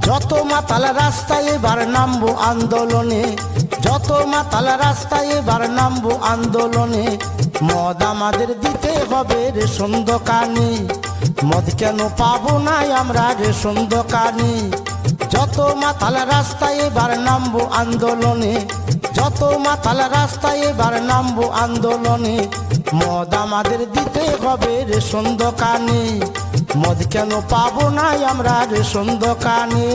যত মাতাল রাস্তায় এবার নামবো আন্দোলনে, যত মাতাল রাস্তায় এবার নামবো আন্দোলনে। মদ আমাদের দিতে হবে রেশন দোকানে, মদ কেন পাবো না আমরা রেশন দোকানে। যত মাতাল রাস্তায় এবার নামবো আন্দোলনে, যত মাতাল রাস্তায় এবার নামবো আন্দোলনে। মদ আমাদের দিতে হবে রেশন দোকানে, মদ কেন পাবো না আমরা রেশন দোকানে।